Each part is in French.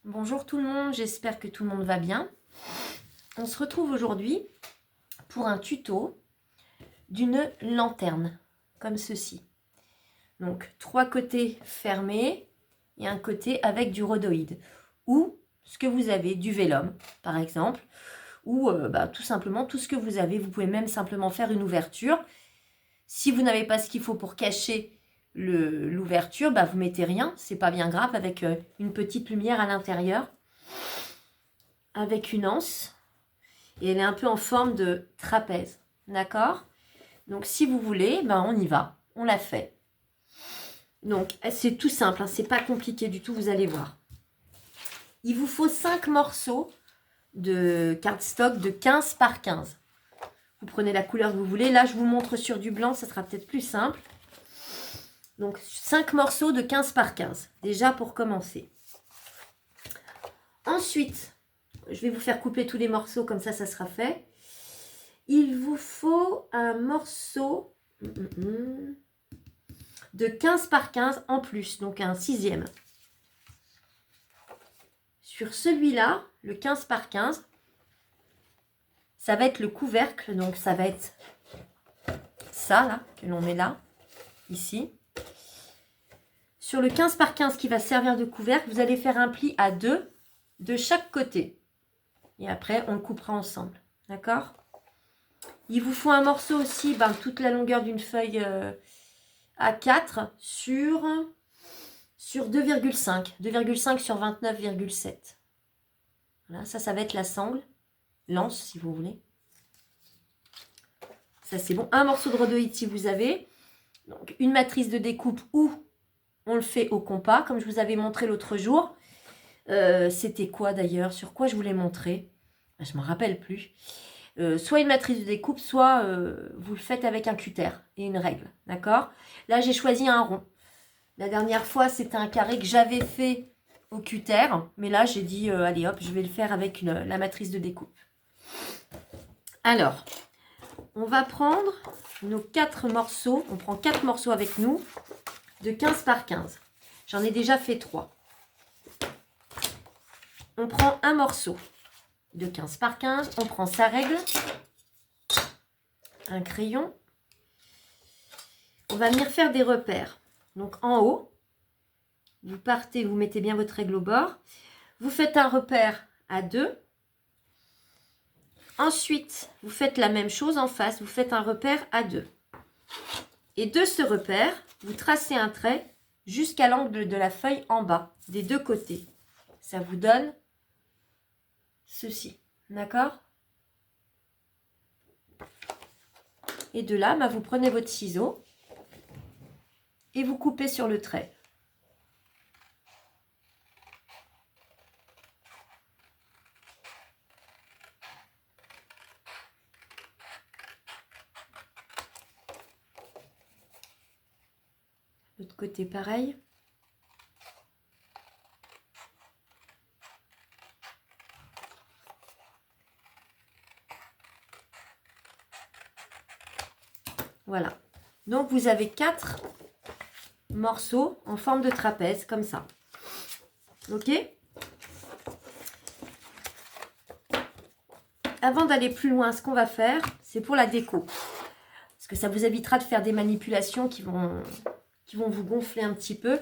Bonjour tout le monde, j'espère que tout le monde va bien. On se retrouve aujourd'hui pour un tuto d'une lanterne, comme ceci. Donc 3 côtés fermés et un côté avec du rhodoïde. Ou ce que vous avez, du vélum par exemple, ou tout simplement tout ce que vous avez. Vous pouvez même simplement faire une ouverture. Si vous n'avez pas ce qu'il faut pour cacher l'ouverture, vous mettez rien, c'est pas bien grave, avec une petite lumière à l'intérieur. Avec une anse et elle est un peu en forme de trapèze, d'accord? Donc si vous voulez, on y va, on l'a fait. Donc c'est tout simple, hein, c'est pas compliqué du tout, vous allez voir. Il vous faut 5 morceaux de cardstock de 15 par 15. Vous prenez la couleur que vous voulez, là je vous montre sur du blanc, ça sera peut-être plus simple. Donc 5 morceaux de 15 par 15, déjà pour commencer. Ensuite, je vais vous faire couper tous les morceaux, comme ça sera fait. Il vous faut un morceau de 15 par 15 en plus, donc un 6e. Sur celui-là, le 15 par 15, ça va être le couvercle, donc ça va être ça là, que l'on met là, ici. Sur le 15 par 15 qui va servir de couvercle, vous allez faire un pli à 2 de chaque côté. Et après, on le coupera ensemble. D'accord? Il vous faut un morceau aussi, toute la longueur d'une feuille A4 sur 2,5. 2,5 sur 29,7. Voilà, ça va être la sangle. L'anse, si vous voulez. Ça, c'est bon. Un morceau de rhodoïde, si vous avez. Donc, une matrice de découpe ou on le fait au compas, comme je vous avais montré l'autre jour. C'était quoi d'ailleurs? Sur quoi je vous l'ai montré? Je ne me rappelle plus. Soit une matrice de découpe, soit vous le faites avec un cutter et une règle. D'accord? Là, j'ai choisi un rond. La dernière fois, c'était un carré que j'avais fait au cutter. Mais là, j'ai dit, allez hop, je vais le faire avec la matrice de découpe. Alors, on va prendre nos 4 morceaux. On prend 4 morceaux avec nous de 15 par 15. J'en ai déjà fait 3. On prend un morceau de 15 par 15. On prend sa règle, un crayon. On va venir faire des repères. Donc en haut, vous partez, vous mettez bien votre règle au bord. Vous faites un repère à 2. Ensuite, vous faites la même chose en face. Vous faites un repère à 2. Et de ce repère, vous tracez un trait jusqu'à l'angle de la feuille en bas, des deux côtés. Ça vous donne ceci. D'accord? Et de là, vous prenez votre ciseau et vous coupez sur le trait. L'autre côté, pareil. Voilà. Donc, vous avez 4 morceaux en forme de trapèze, comme ça. Ok? Avant d'aller plus loin, ce qu'on va faire, c'est pour la déco. Parce que ça vous évitera de faire des manipulations qui vont vous gonfler un petit peu.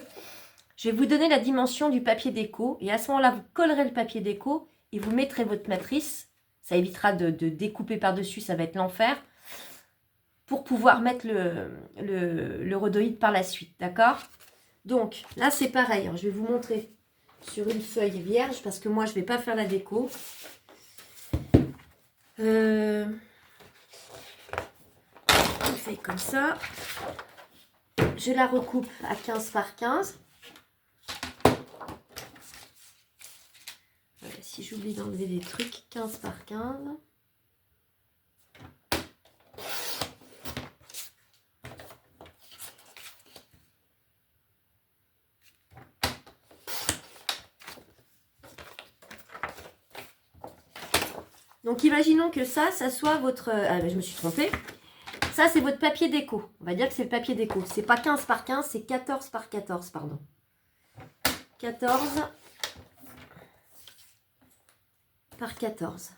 Je vais vous donner la dimension du papier déco. Et à ce moment-là, vous collerez le papier déco et vous mettrez votre matrice. Ça évitera de découper par-dessus, ça va être l'enfer. Pour pouvoir mettre le rhodoïde par la suite, d'accord? Donc, là, c'est pareil. Je vais vous montrer sur une feuille vierge parce que moi, je ne vais pas faire la déco. Une feuille comme ça. Je la recoupe à 15 par 15. Voilà, si j'oublie d'enlever les trucs, 15 par 15. Donc, imaginons que ça soit votre... je me suis trompée. Ça, c'est votre papier déco. On va dire que c'est le papier déco. C'est pas 15 par 15, c'est 14 par 14, pardon. 14 par 14.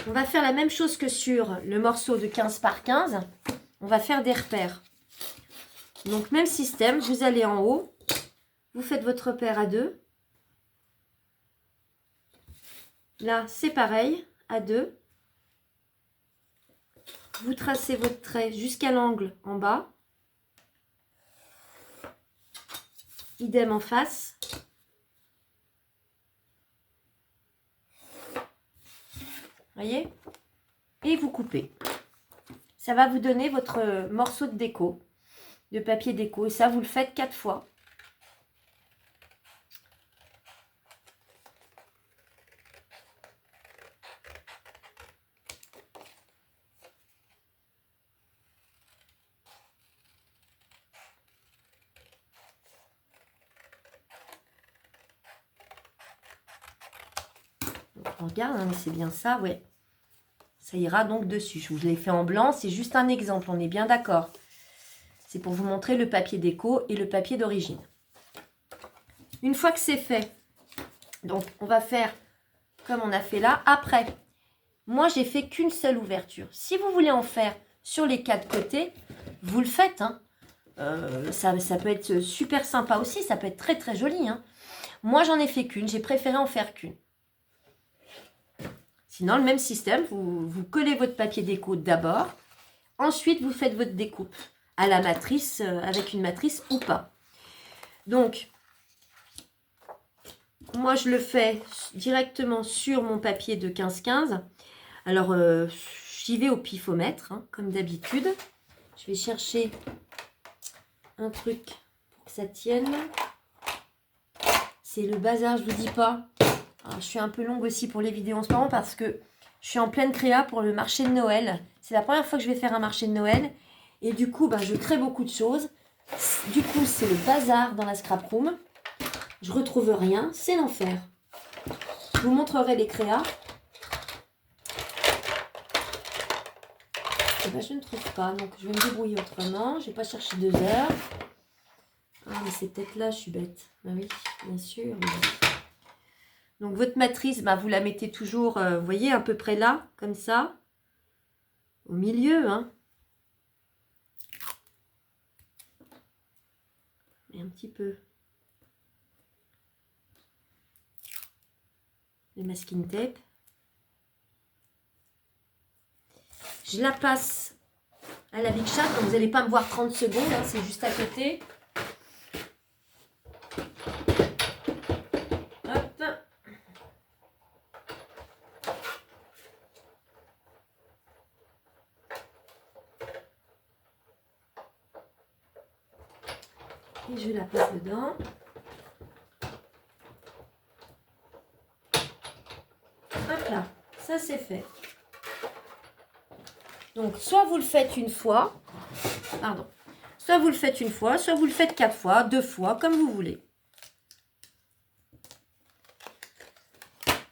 On va faire la même chose que sur le morceau de 15 par 15. On va faire des repères. Donc, même système, vous allez en haut, vous faites votre repère à 2. Là, c'est pareil, à 2. Vous tracez votre trait jusqu'à l'angle en bas. Idem en face. Voyez? Et vous coupez. Ça va vous donner votre morceau de déco, de papier déco. Et ça, vous le faites 4 fois. On regarde, hein, mais c'est bien ça, ouais. Ça ira donc dessus. Je vous l'ai fait en blanc, c'est juste un exemple, on est bien d'accord. C'est pour vous montrer le papier déco et le papier d'origine. Une fois que c'est fait, donc on va faire comme on a fait là. Après, moi j'ai fait qu'une seule ouverture. Si vous voulez en faire sur les 4 côtés, vous le faites. Hein. Ça peut être super sympa aussi, ça peut être très très joli. Hein. Moi j'en ai fait qu'une, j'ai préféré en faire qu'une. Sinon, le même système, vous collez votre papier déco d'abord. Ensuite, vous faites votre découpe à la matrice, avec une matrice ou pas. Donc, moi, je le fais directement sur mon papier de 15-15. Alors, j'y vais au pifomètre, hein, comme d'habitude. Je vais chercher un truc pour que ça tienne. C'est le bazar, je ne vous dis pas. Alors, je suis un peu longue aussi pour les vidéos en ce moment parce que je suis en pleine créa pour le marché de Noël. C'est la première fois que je vais faire un marché de Noël. Et du coup, je crée beaucoup de choses. Du coup, c'est le bazar dans la scrap room. Je retrouve rien. C'est l'enfer. Je vous montrerai les créas. Et je ne trouve pas. Donc, je vais me débrouiller autrement. Je ne vais pas chercher 2 heures. Ah, mais c'est peut-être là, je suis bête. Ah oui, bien sûr. Donc, votre matrice, vous la mettez toujours, vous voyez, à peu près là, comme ça. Au milieu, hein. Et un petit peu. Le masking tape. Je la passe à la Big Shot. Donc, vous n'allez pas me voir 30 secondes, hein, c'est juste à côté. Hop. Et je la passe dedans. Hop là, ça c'est fait. Donc, soit vous le faites une fois, soit vous le faites une fois, soit vous le faites 4 fois, 2 fois, comme vous voulez.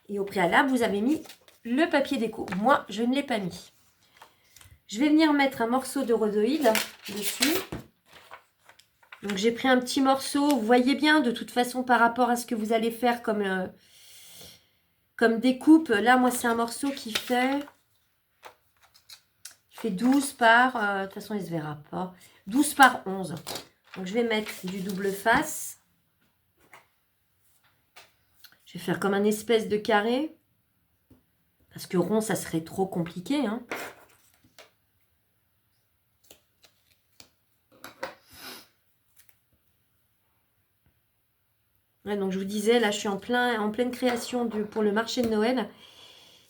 Et au préalable, vous avez mis le papier déco. Moi, je ne l'ai pas mis. Je vais venir mettre un morceau de rhodoïde dessus. Donc, j'ai pris un petit morceau. Vous voyez bien, de toute façon, par rapport à ce que vous allez faire comme découpe. Là, moi, c'est un morceau qui fait 12 par... de toute façon, il ne se verra pas. 12 par 11. Donc, je vais mettre du double face. Je vais faire comme un espèce de carré. Parce que rond, ça serait trop compliqué. Hein. Ouais, donc, je vous disais, là, je suis en pleine création pour le marché de Noël.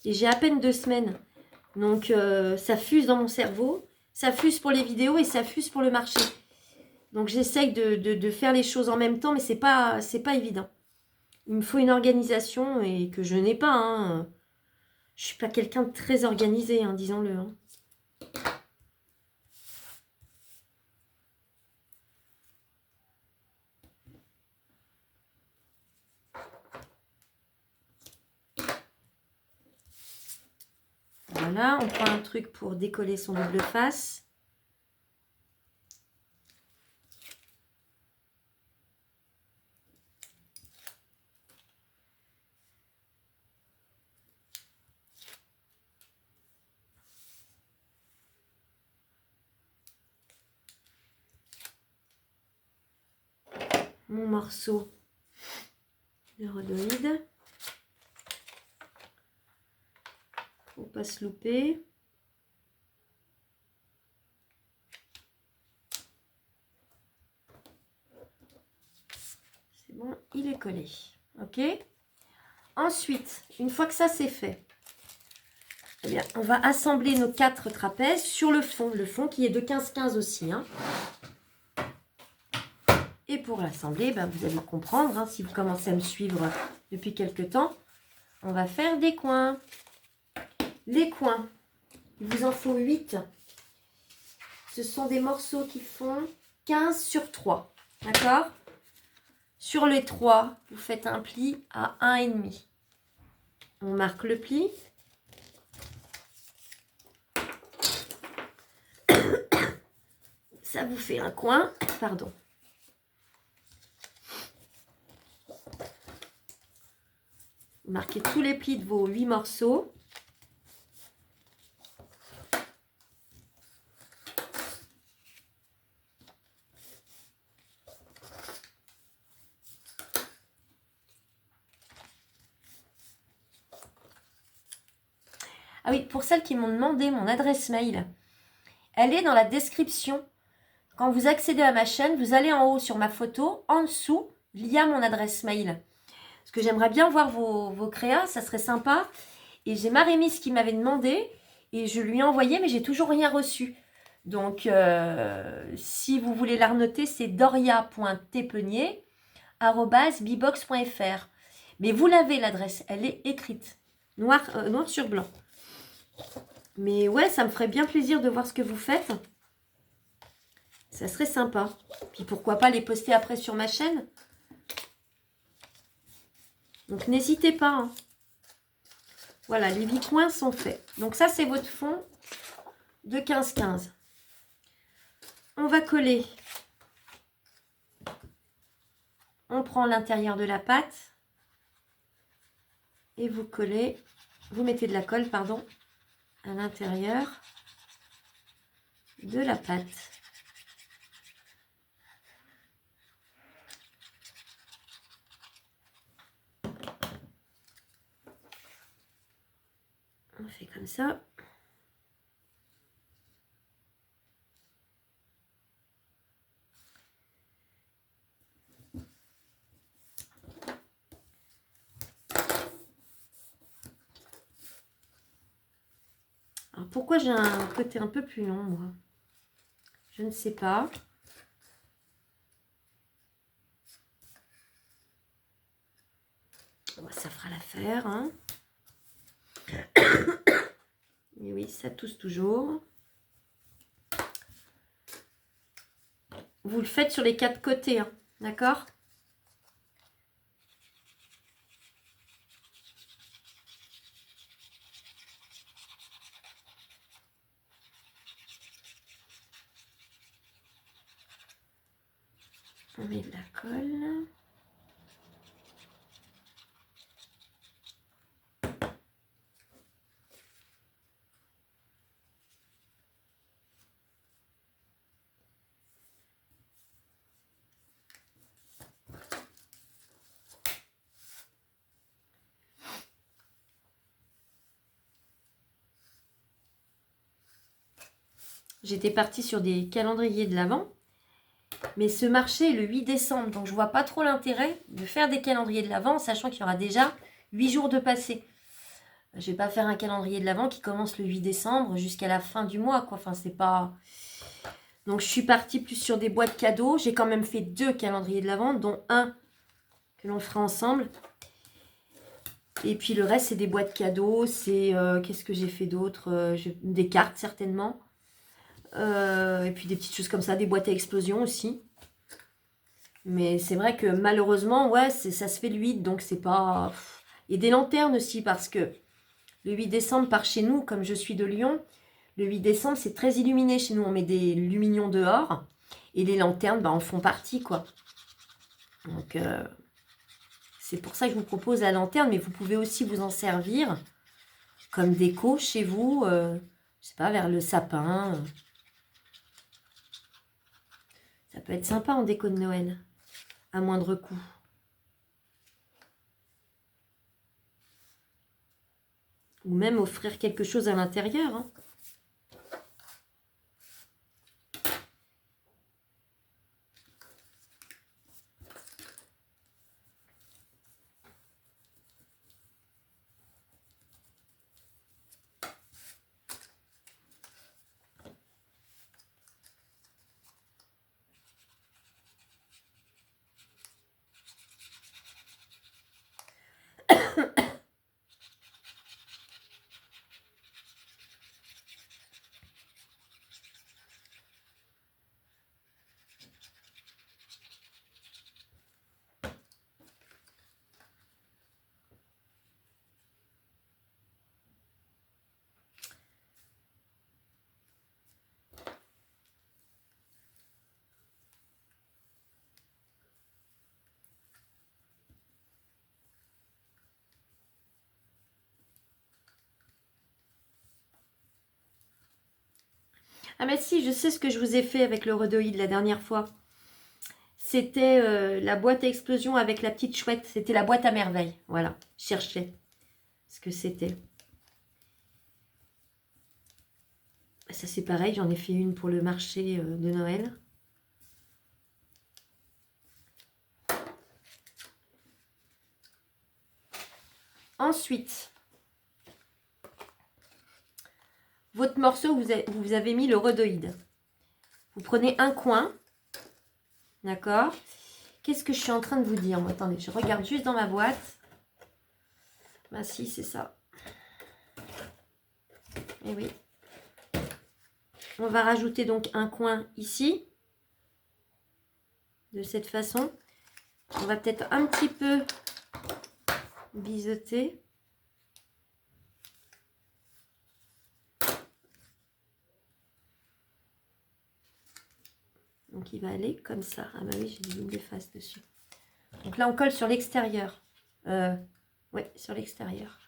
Et j'ai à peine 2 semaines. Donc, ça fuse dans mon cerveau. Ça fuse pour les vidéos et ça fuse pour le marché. Donc, j'essaye de faire les choses en même temps, mais c'est pas évident. Il me faut une organisation et que je n'ai pas. Hein. Je ne suis pas quelqu'un de très organisé, hein, disons-le. Hein. Voilà, on prend un truc pour décoller son double face. mon morceau de rhodoïde. Faut pas se louper. C'est bon, il est collé. Ok. Ensuite, une fois que ça c'est fait, eh bien, on va assembler nos 4 trapèzes sur le fond qui est de 15-15 aussi. Hein. Et pour l'assembler, ben, vous allez comprendre, hein, si vous commencez à me suivre depuis quelques temps, on va faire des coins. Les coins, il vous en faut 8. Ce sont des morceaux qui font 15 sur 3. D'accord? Sur les 3, vous faites un pli à 1,5. On marque le pli. Ça vous fait un coin. Pardon. Marquez tous les plis de vos 8 morceaux. Ah oui, pour celles qui m'ont demandé mon adresse mail, elle est dans la description. Quand vous accédez à ma chaîne, vous allez en haut sur ma photo. En dessous, il y a mon adresse mail. Parce que j'aimerais bien voir vos créas, ça serait sympa. Et j'ai Marémis qui m'avait demandé et je lui ai envoyé, mais j'ai toujours rien reçu. Donc, si vous voulez la renoter, c'est doria.tepenier@bbox.fr. Mais vous l'avez l'adresse, elle est écrite, noir sur blanc. Mais ouais, ça me ferait bien plaisir de voir ce que vous faites. Ça serait sympa. Puis pourquoi pas les poster après sur ma chaîne. Donc n'hésitez pas. Hein. Voilà, les 8 coins sont faits. Donc ça, c'est votre fond de 15-15. On va coller. On prend l'intérieur de la pâte. Et vous collez. Vous mettez de la colle, pardon, à l'intérieur de la pâte. On fait comme ça. Alors pourquoi j'ai un côté un peu plus long, moi? Je ne sais pas. Bon, ça fera l'affaire. Hein. Mais oui, ça tousse toujours. Vous le faites sur les 4 côtés, hein, d'accord? On met de la colle. J'étais partie sur des calendriers de l'Avent. Mais ce marché est le 8 décembre. Donc, je vois pas trop l'intérêt de faire des calendriers de l'Avent, sachant qu'il y aura déjà 8 jours de passé. Je vais pas faire un calendrier de l'Avent qui commence le 8 décembre jusqu'à la fin du mois, quoi. Enfin, c'est pas... Donc, je suis partie plus sur des boîtes cadeaux. J'ai quand même fait 2 calendriers de l'Avent, dont un que l'on fera ensemble. Et puis, le reste, c'est des boîtes cadeaux. C'est... qu'est-ce que j'ai fait d'autre? Des cartes, certainement. Et puis des petites choses comme ça, des boîtes à explosion aussi. Mais c'est vrai que malheureusement, ouais, ça se fait le 8, donc c'est pas... Et des lanternes aussi, parce que le 8 décembre, par chez nous, comme je suis de Lyon, le 8 décembre, c'est très illuminé chez nous. On met des lumignons dehors, et les lanternes, bah, en font partie, quoi. Donc, c'est pour ça que je vous propose la lanterne, mais vous pouvez aussi vous en servir comme déco chez vous, je sais pas, vers le sapin. Ça peut être sympa en déco de Noël. à moindre coût. Ou même offrir quelque chose à l'intérieur. Hein. Ah mais si, je sais ce que je vous ai fait avec le rhodoïde la dernière fois. C'était la boîte à explosion avec la petite chouette. C'était la boîte à merveille. Voilà, je cherchais ce que c'était. Ça c'est pareil, j'en ai fait une pour le marché de Noël. Ensuite, votre morceau où vous avez mis le rhodoïde. Vous prenez un coin. D'accord? Qu'est-ce que je suis en train de vous dire? Moi, attendez, je regarde juste dans ma boîte. Bah si, c'est ça. Eh oui. On va rajouter donc un coin ici. De cette façon. On va peut-être un petit peu biseauter. Donc il va aller comme ça. Ah bah oui, j'ai des doubles faces dessus. Donc là, on colle sur l'extérieur. Oui, sur l'extérieur.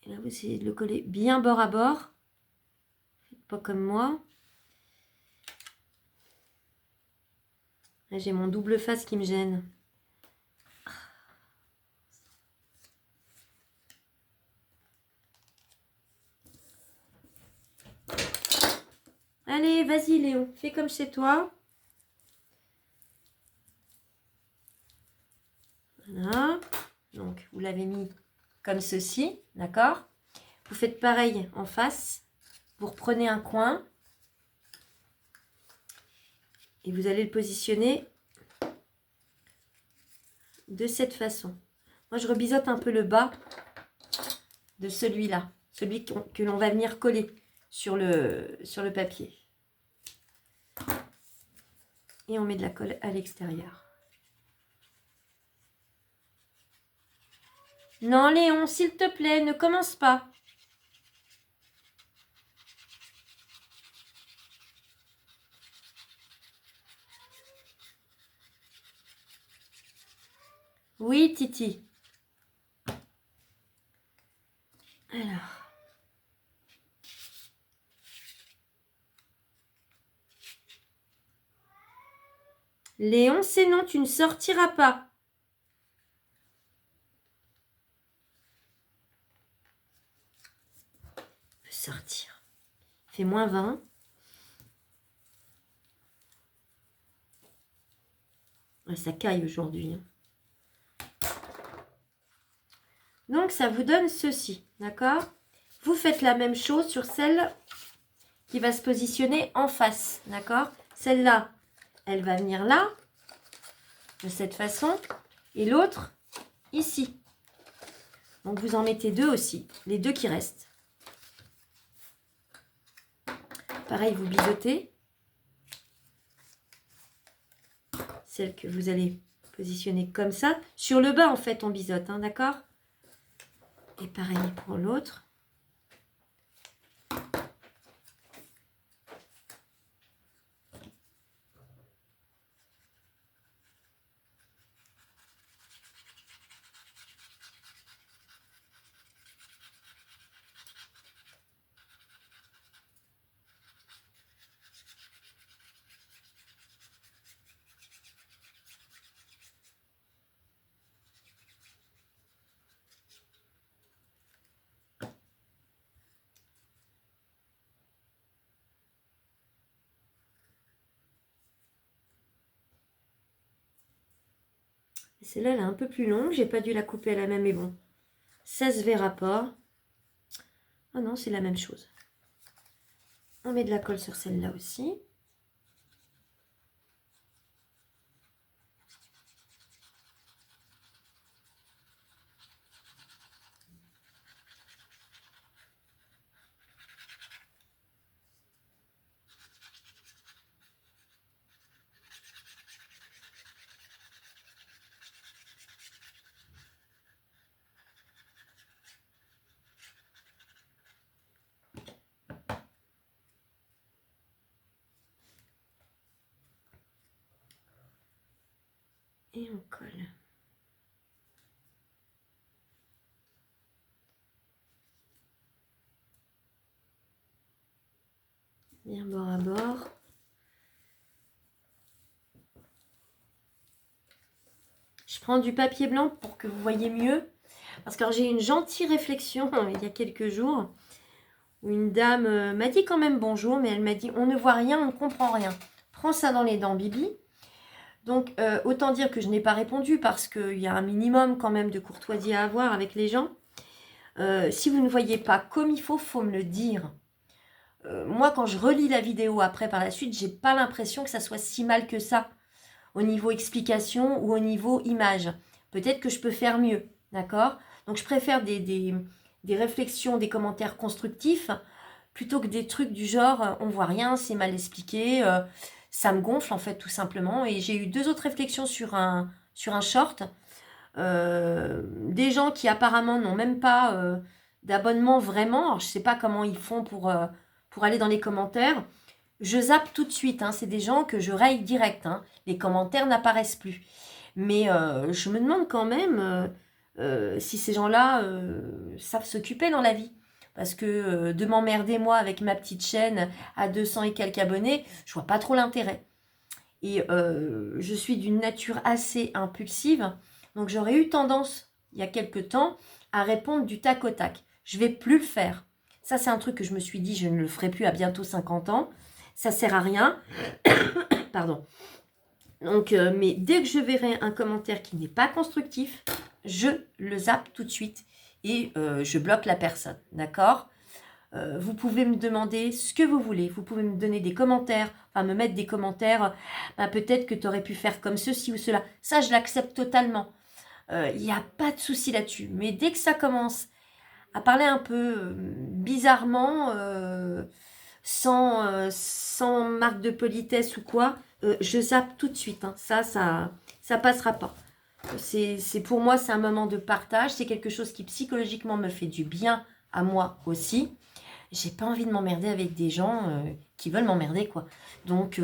Et là, vous essayez de le coller bien bord à bord. Faites pas comme moi. Là, j'ai mon double face qui me gêne. Allez, vas-y Léon, fais comme chez toi. Voilà. Donc, vous l'avez mis comme ceci, d'accord? Vous faites pareil en face. Vous reprenez un coin. Et vous allez le positionner de cette façon. Moi, je rebiseaute un peu le bas de celui-là. Celui que l'on va venir coller sur le papier. Et on met de la colle à l'extérieur. Non, Léon, s'il te plaît, ne commence pas. Oui, Titi. Alors. Léon, c'est non, tu ne sortiras pas. Sortir. Il fait -20. Ouais, ça caille aujourd'hui. Donc, ça vous donne ceci, d'accord? Vous faites la même chose sur celle qui va se positionner en face, d'accord? Celle-là, elle va venir là, de cette façon, et l'autre, ici. Donc, vous en mettez deux aussi, les deux qui restent. Pareil, vous biseautez. Celle que vous allez positionner comme ça. Sur le bas, en fait, on biseaute, hein, d'accord? Et pareil pour l'autre. Celle-là, elle est un peu plus longue. J'ai pas dû la couper à la même, mais bon. Ça se verra pas. Ah non, c'est la même chose. On met de la colle sur celle-là aussi. Et on colle. Bien bord à bord. Je prends du papier blanc pour que vous voyez mieux. Parce que j'ai eu une gentille réflexion il y a quelques jours. Où une dame m'a dit quand même bonjour, mais elle m'a dit on ne voit rien, on ne comprend rien. Prends ça dans les dents, Bibi. Donc, autant dire que je n'ai pas répondu parce qu'il y a un minimum quand même de courtoisie à avoir avec les gens. Si vous ne voyez pas comme il faut me le dire. Moi, quand je relis la vidéo après par la suite, j'ai pas l'impression que ça soit si mal que ça au niveau explication ou au niveau image. Peut-être que je peux faire mieux, d'accord? Donc, je préfère des réflexions, des commentaires constructifs plutôt que des trucs du genre on voit rien, c'est mal expliqué, ça me gonfle en fait tout simplement. Et j'ai eu 2 autres réflexions sur un short. Des gens qui apparemment n'ont même pas d'abonnement vraiment. Alors, je ne sais pas comment ils font pour aller dans les commentaires. Je zappe tout de suite, hein. C'est des gens que je raye direct. Hein. Les commentaires n'apparaissent plus. Mais je me demande quand même si ces gens-là savent s'occuper dans la vie. Parce que de m'emmerder moi avec ma petite chaîne à 200 et quelques abonnés, je vois pas trop l'intérêt. Et je suis d'une nature assez impulsive. Donc j'aurais eu tendance, il y a quelques temps, à répondre du tac au tac. Je vais plus le faire. Ça, c'est un truc que je me suis dit, je ne le ferai plus à bientôt 50 ans. Ça sert à rien. Pardon. Donc, mais dès que je verrai un commentaire qui n'est pas constructif, je le zappe tout de suite et je bloque la personne. D'accord ? Vous pouvez me demander ce que vous voulez. Vous pouvez me donner des commentaires, enfin me mettre des commentaires. Peut-être que tu aurais pu faire comme ceci ou cela. Ça, je l'accepte totalement. Il n'y a pas de souci là-dessus. Mais dès que ça commence à parler un peu bizarrement, sans marque de politesse ou quoi, je zappe tout de suite. Hein. Ça passera pas. C'est pour moi, c'est un moment de partage. C'est quelque chose qui psychologiquement me fait du bien à moi aussi. J'ai pas envie de m'emmerder avec des gens qui veulent m'emmerder, quoi. Donc,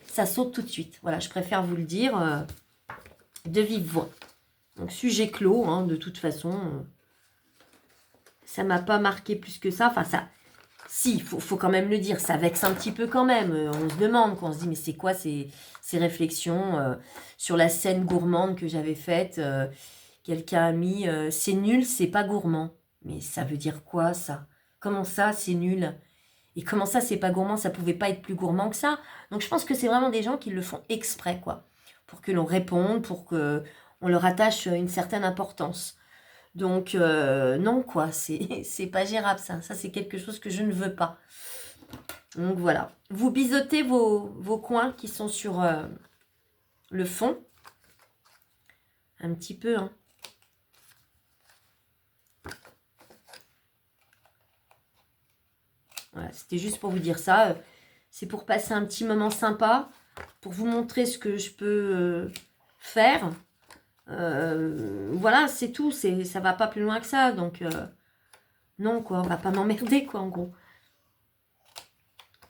ça saute tout de suite. Voilà, je préfère vous le dire de vive voix. Donc, sujet clos, hein, de toute façon. Ça m'a pas marqué plus que ça. Enfin, ça... Si, faut quand même le dire. Ça vexe un petit peu quand même. On se demande, quoi. On se dit, mais c'est quoi ces réflexions sur la scène gourmande que j'avais faite quelqu'un a mis c'est nul, c'est pas gourmand. Mais ça veut dire quoi, ça? Comment ça, c'est nul? Et comment ça, c'est pas gourmand? Ça pouvait pas être plus gourmand que ça. Donc, je pense que c'est vraiment des gens qui le font exprès, quoi. Pour que l'on réponde, pour que on leur attache une certaine importance. Donc, non, quoi. C'est pas gérable, ça. Ça, c'est quelque chose que je ne veux pas. Donc, voilà. Vous bisotez vos coins qui sont sur le fond. Un petit peu, hein. Voilà, c'était juste pour vous dire ça. C'est pour passer un petit moment sympa, pour vous montrer ce que je peux faire. Voilà, c'est tout. Ça va pas plus loin que ça. Donc, non, quoi. On va pas m'emmerder, quoi, en gros.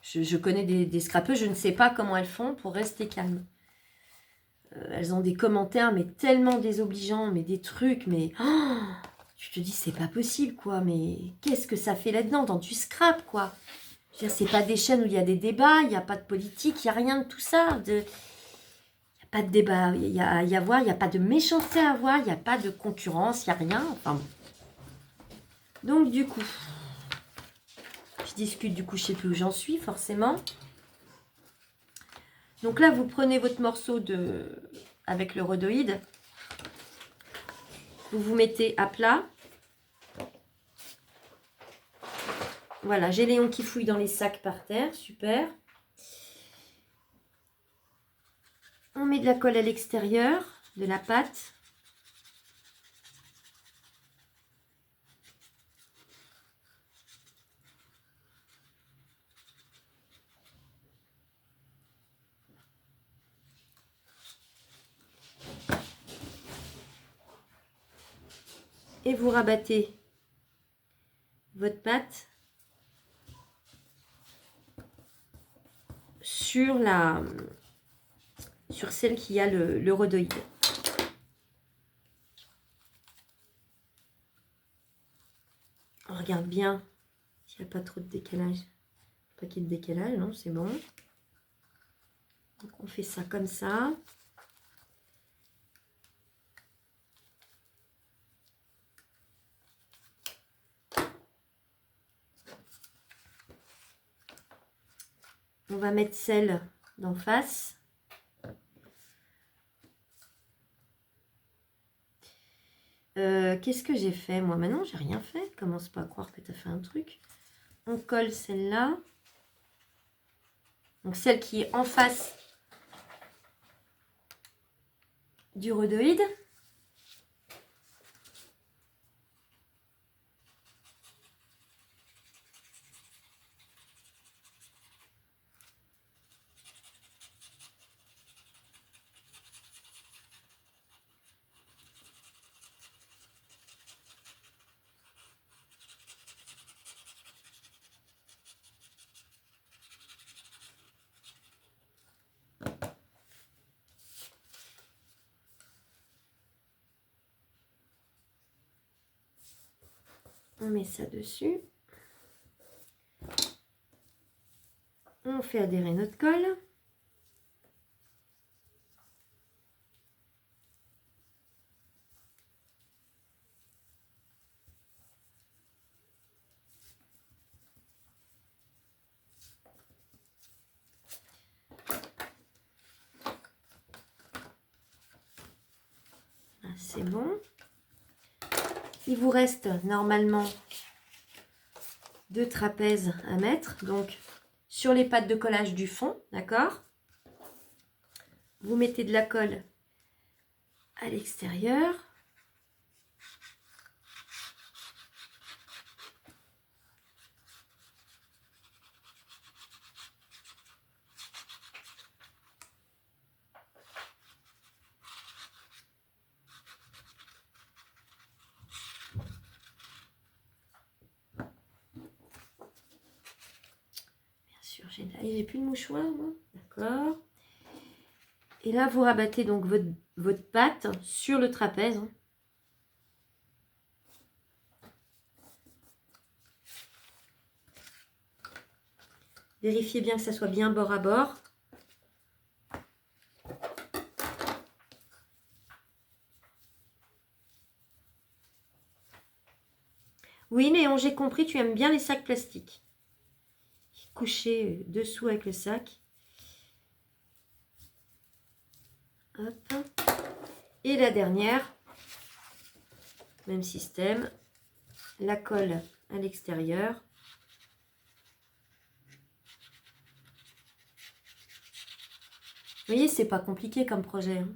Je connais des scrapeuses. Je ne sais pas comment elles font pour rester calmes. Elles ont des commentaires, mais tellement désobligeants, mais des trucs, mais... Oh, tu te dis, c'est pas possible, quoi. Mais qu'est-ce que ça fait là-dedans, dans du scrap, quoi? Je veux dire, c'est pas des chaînes où il y a des débats, il n'y a pas de politique, il n'y a rien de tout ça. Il n'y a pas de débat il y a voir, il n'y a pas de méchanceté à voir, il n'y a pas de concurrence, il n'y a rien. Enfin bon. Donc, du coup, je discute, du coup, je ne sais plus où j'en suis, forcément. Donc là, vous prenez votre morceau avec le rhodoïde. Vous vous mettez à plat. Voilà, j'ai Léon qui fouille dans les sacs par terre, super. On met de la colle à l'extérieur, de la pâte. Et vous rabattez votre pâte sur celle qui a le rhodoïde. On regarde bien s'il n'y a pas trop de décalage. Pas qu'il y ait de décalage, non, c'est bon. Donc on fait ça comme ça. On va mettre celle d'en face. Qu'est-ce que j'ai fait moi? Maintenant, j'ai rien fait. Commence pas à croire que tu as fait un truc. On colle celle-là. Donc celle qui est en face du rhodoïde. On met ça dessus. On fait adhérer notre colle. C'est bon. Il vous reste normalement 2 trapèzes à mettre. Donc, sur les pattes de collage du fond, d'accord? Vous mettez de la colle à l'extérieur. J'ai plus de mouchoir, moi. D'accord. Et là, vous rabattez donc votre pâte sur le trapèze. Vérifiez bien que ça soit bien bord à bord. Oui, Léon, j'ai compris, tu aimes bien les sacs plastiques. Couché dessous avec le sac. Hop. Et la dernière, même système, la colle à l'extérieur. Vous voyez, c'est pas compliqué comme projet. Hein.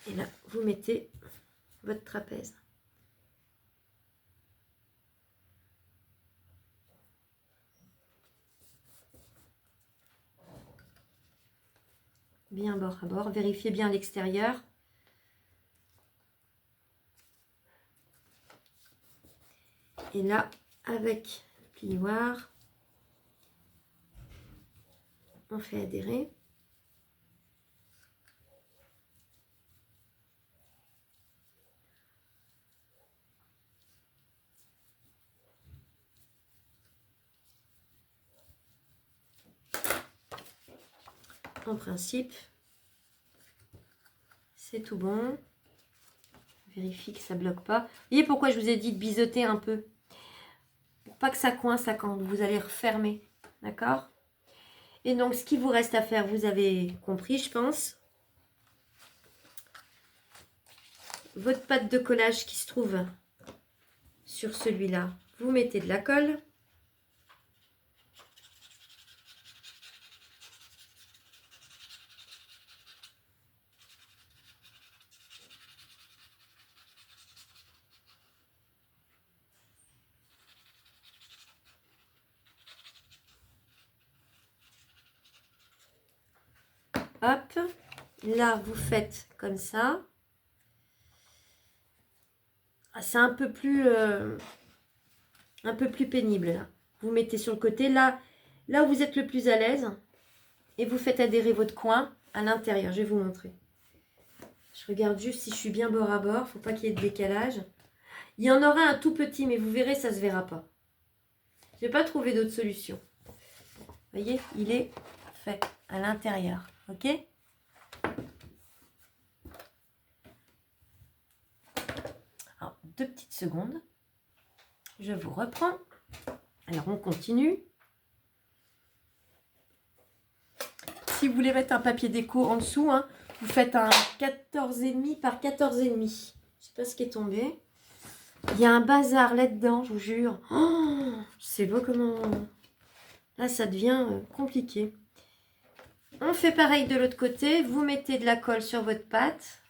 Et là, vous mettez votre trapèze. Bien bord à bord. Vérifiez bien l'extérieur. Et là, avec le plioir, on fait adhérer. En principe, c'est tout bon. Vérifie que ça ne bloque pas. Vous voyez pourquoi je vous ai dit de biseauter un peu? Pour pas que ça coince là quand vous allez refermer. D'accord? Et donc, ce qui vous reste à faire, vous avez compris, je pense. Votre pâte de collage qui se trouve sur celui-là, vous mettez de la colle. Hop, là vous faites comme ça. C'est un peu plus pénible là. Vous mettez sur le côté, là où vous êtes le plus à l'aise, et vous faites adhérer votre coin à l'intérieur. Je vais vous montrer. Je regarde juste si je suis bien bord à bord. Il ne faut pas qu'il y ait de décalage. Il y en aura un tout petit, mais vous verrez, ça ne se verra pas. Je n'ai pas trouvé d'autre solution. Vous voyez, il est fait à l'intérieur. Ok? Alors, 2 petites secondes. Je vous reprends. Alors, on continue. Si vous voulez mettre un papier déco en dessous, hein, vous faites un 14,5 par 14,5. Je ne sais pas ce qui est tombé. Il y a un bazar là-dedans, je vous jure. Oh, c'est beau comment... Là, ça devient compliqué. On fait pareil de l'autre côté. Vous mettez de la colle sur votre pâte.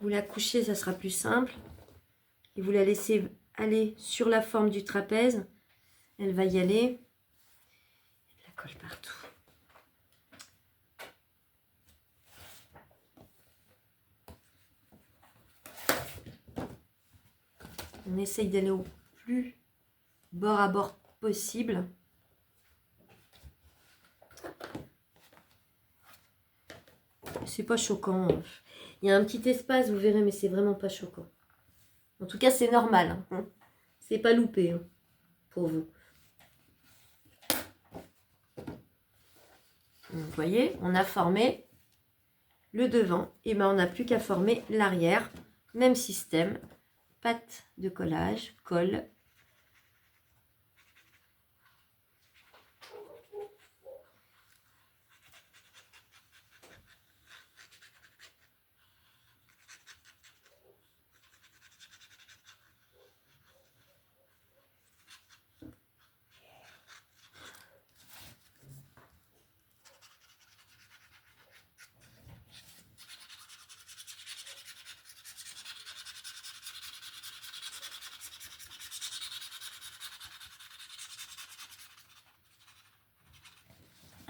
Vous la couchez, ça sera plus simple. Et vous la laissez aller sur la forme du trapèze. Elle va y aller. Elle la colle partout. On essaye d'aller au plus bord à bord possible. C'est pas choquant. Il y a un petit espace, vous verrez, mais c'est vraiment pas choquant. En tout cas, c'est normal. Hein. C'est pas loupé hein, pour vous. Vous voyez, on a formé le devant. Et ben, on n'a plus qu'à former l'arrière. Même système. Pâte de collage, colle.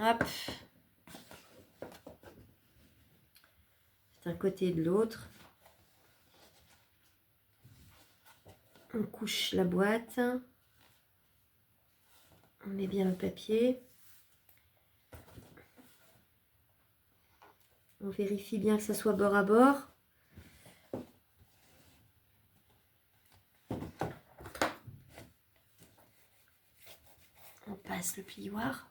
Hop. D'un côté et de l'autre. On couche la boîte. On met bien le papier. On vérifie bien que ça soit bord à bord. On passe le plioir.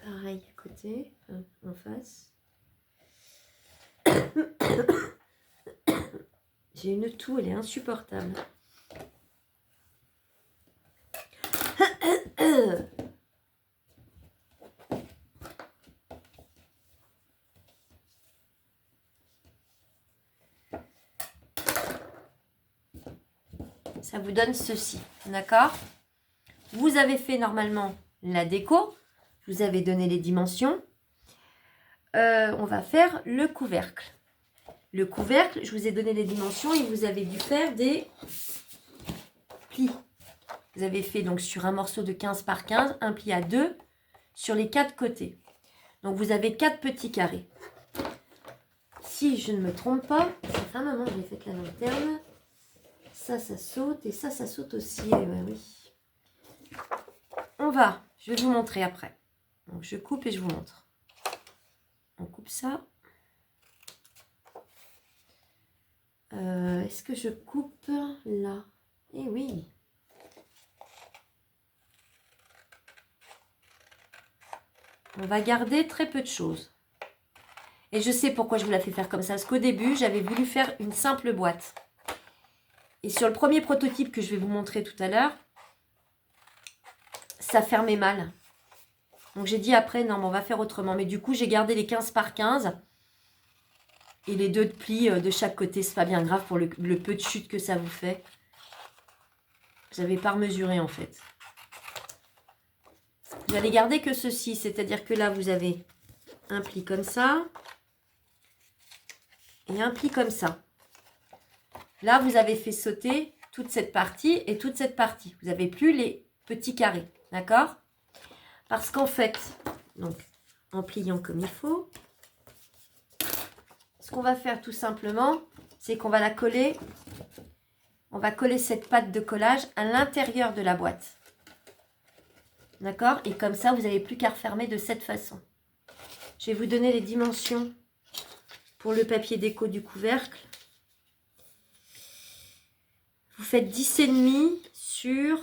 Pareil à côté, en face. J'ai une toux, elle est insupportable. Ça vous donne ceci, d'accord? Vous avez fait normalement la déco. Je vous avais donné les dimensions. On va faire le couvercle. Le couvercle, je vous ai donné les dimensions et vous avez dû faire des plis. Vous avez fait donc sur un morceau de 15 par 15, un pli à 2 sur les 4 côtés. Donc, vous avez 4 petits carrés. Si je ne me trompe pas, ça fait un moment que j'ai fait la lanterne. Ça saute et ça saute aussi. Eh ben oui. Je vais vous montrer après. Donc, je coupe et je vous montre. On coupe ça. Est-ce que je coupe là? Eh oui. On va garder très peu de choses. Et je sais pourquoi je vous la fais faire comme ça. Parce qu'au début, j'avais voulu faire une simple boîte. Et sur le premier prototype que je vais vous montrer tout à l'heure, ça fermait mal. Donc j'ai dit après, non, mais on va faire autrement. Mais du coup, j'ai gardé les 15 par 15. Et les 2 plis de chaque côté. C'est pas bien grave pour le peu de chute que ça vous fait. J'avais pas mesuré en fait. Vous allez garder que ceci. C'est-à-dire que là, vous avez un pli comme ça. Et un pli comme ça. Là, vous avez fait sauter toute cette partie et toute cette partie. Vous n'avez plus les petits carrés. D'accord? Parce qu'en fait, donc, en pliant comme il faut, ce qu'on va faire tout simplement, c'est qu'on va la coller. On va coller cette pâte de collage à l'intérieur de la boîte. D'accord? Et comme ça, vous n'avez plus qu'à refermer de cette façon. Je vais vous donner les dimensions pour le papier déco du couvercle. Vous faites 10,5 sur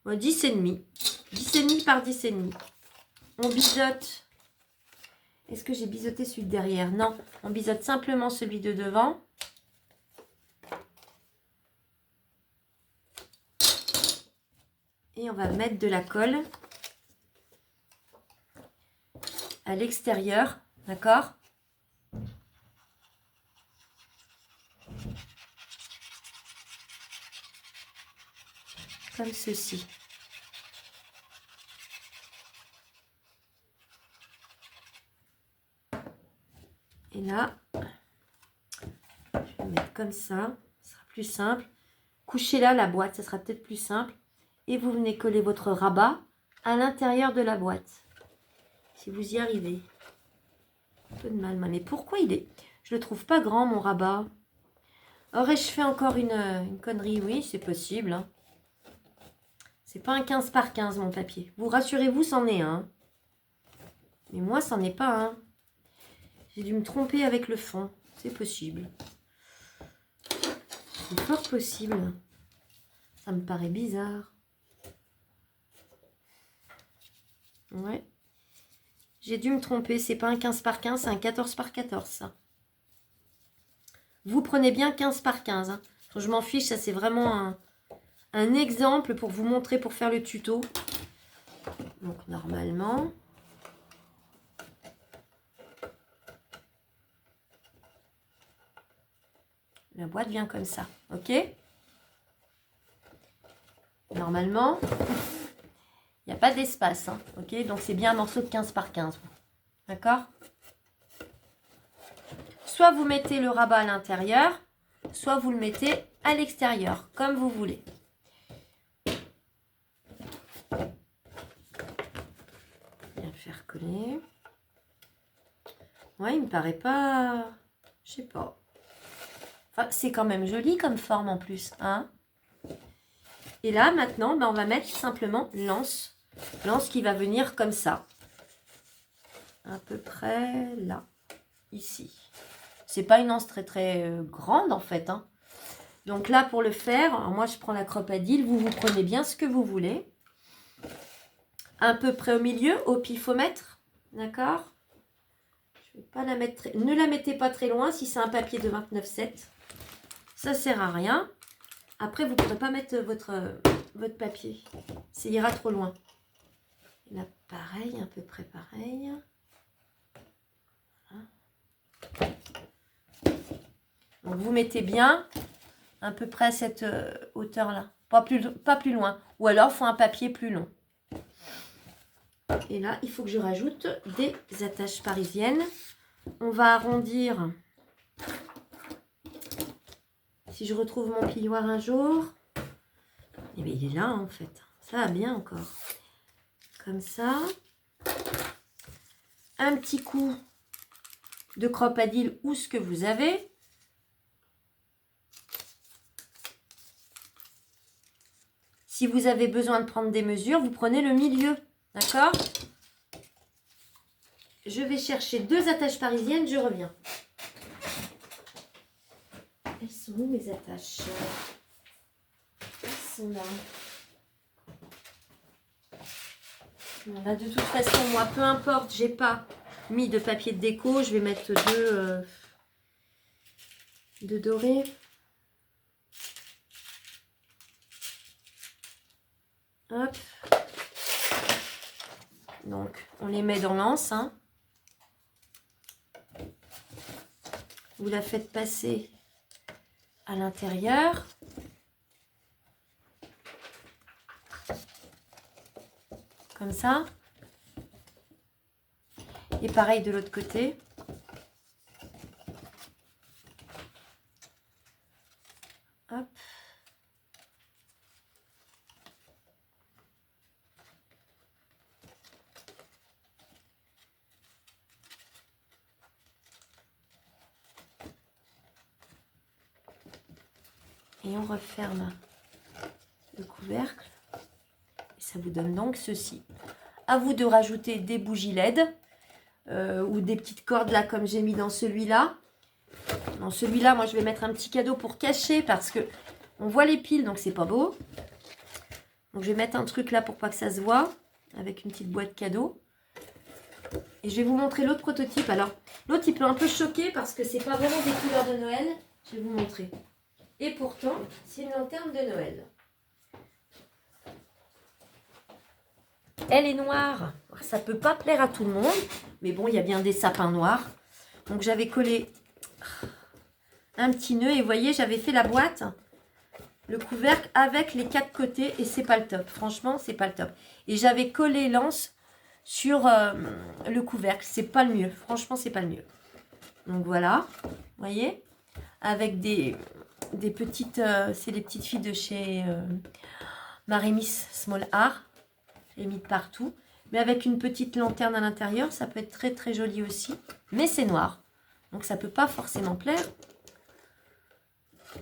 10,5. 10,5 par 10,5. On biseaute. Est-ce que j'ai biseauté celui de derrière? Non, on biseaute simplement celui de devant. Et on va mettre de la colle à l'extérieur. D'accord? Comme ceci. Et là, je vais mettre comme ça. Ce sera plus simple. Couchez là la boîte, ça sera peut-être plus simple. Et vous venez coller votre rabat à l'intérieur de la boîte. Si vous y arrivez. Un peu de mal, mais pourquoi il est... Je le trouve pas grand, mon rabat. Aurais-je fait encore une connerie? Oui, c'est possible. Hein. C'est pas un 15 par 15, mon papier. Vous rassurez-vous, c'en est un. Mais moi, c'en est pas un. J'ai dû me tromper avec le fond. C'est possible. C'est fort possible. Ça me paraît bizarre. Ouais. J'ai dû me tromper. C'est pas un 15 par 15, c'est un 14 par 14, ça. Vous prenez bien 15 par 15. Hein. Je m'en fiche, ça c'est vraiment un exemple pour vous montrer, pour faire le tuto. Donc normalement... La boîte vient comme ça, ok? Normalement, il n'y a pas d'espace, hein, ok? Donc c'est bien un morceau de 15 par 15, d'accord? Soit vous mettez le rabat à l'intérieur, soit vous le mettez à l'extérieur, comme vous voulez. Bien le faire coller. Ouais, il me paraît pas... Je sais pas. Enfin, c'est quand même joli comme forme en plus, hein? Et là, maintenant, ben, on va mettre simplement l'anse. L'anse qui va venir comme ça. À peu près là. Ici. C'est pas une anse très très grande en fait. Hein. Donc là, pour le faire, alors moi je prends la cropadille. Vous prenez bien ce que vous voulez. À peu près au milieu, au pifomètre. D'accord? Je vais pas la mettre... Ne la mettez pas très loin si c'est un papier de 29,7. Ça sert à rien. Après, vous ne pourrez pas mettre votre papier. Ça ira trop loin. Et là, pareil, à peu près pareil. Voilà. Donc, vous mettez bien à peu près à cette hauteur-là. Pas plus loin. Ou alors, il faut un papier plus long. Et là, il faut que je rajoute des attaches parisiennes. On va arrondir... Si je retrouve mon plioir un jour, eh bien, il est là en fait. Ça va bien encore. Comme ça. Un petit coup de cropadile ou ce que vous avez. Si vous avez besoin de prendre des mesures, vous prenez le milieu. D'accord? Je vais chercher 2 attaches parisiennes, je reviens. Elles sont où mes attaches? Elles sont là. Bon, là, de toute façon, moi, peu importe, j'ai pas mis de papier de déco. Je vais mettre deux dorés. Hop. Donc, on les met dans l'anse. Hein. Vous la faites passer à l'intérieur. Comme ça. Et pareil de l'autre côté. Hop. Et on referme le couvercle. Et ça vous donne donc ceci. À vous de rajouter des bougies LED ou des petites cordes là comme j'ai mis dans celui-là. Dans celui-là, moi je vais mettre un petit cadeau pour cacher parce que on voit les piles donc c'est pas beau. Donc je vais mettre un truc là pour pas que ça se voit avec une petite boîte cadeau. Et je vais vous montrer l'autre prototype. Alors l'autre il peut un peu choquer parce que c'est pas vraiment des couleurs de Noël. Je vais vous montrer. Et pourtant, c'est une lanterne de Noël. Elle est noire. Ça ne peut pas plaire à tout le monde. Mais bon, il y a bien des sapins noirs. Donc, j'avais collé un petit nœud. Et vous voyez, j'avais fait la boîte, le couvercle avec les 4 côtés. Et c'est pas le top. Franchement, c'est pas le top. Et j'avais collé l'anse sur le couvercle. C'est pas le mieux. Franchement, c'est pas le mieux. Donc, voilà. Vous voyez, avec des petites, c'est les petites filles de chez Marie-Miss Small Art. J'ai mis de partout. Mais avec une petite lanterne à l'intérieur, ça peut être très très joli aussi. Mais c'est noir. Donc ça ne peut pas forcément plaire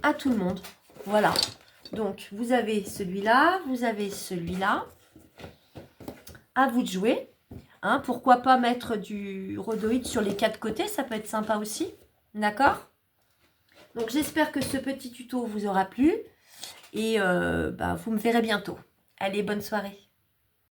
à tout le monde. Voilà. Donc vous avez celui-là, vous avez celui-là. À vous de jouer. Hein, pourquoi pas mettre du rhodoïde sur les 4 côtés, ça peut être sympa aussi. D'accord ? Donc j'espère que ce petit tuto vous aura plu et vous me verrez bientôt. Allez, bonne soirée.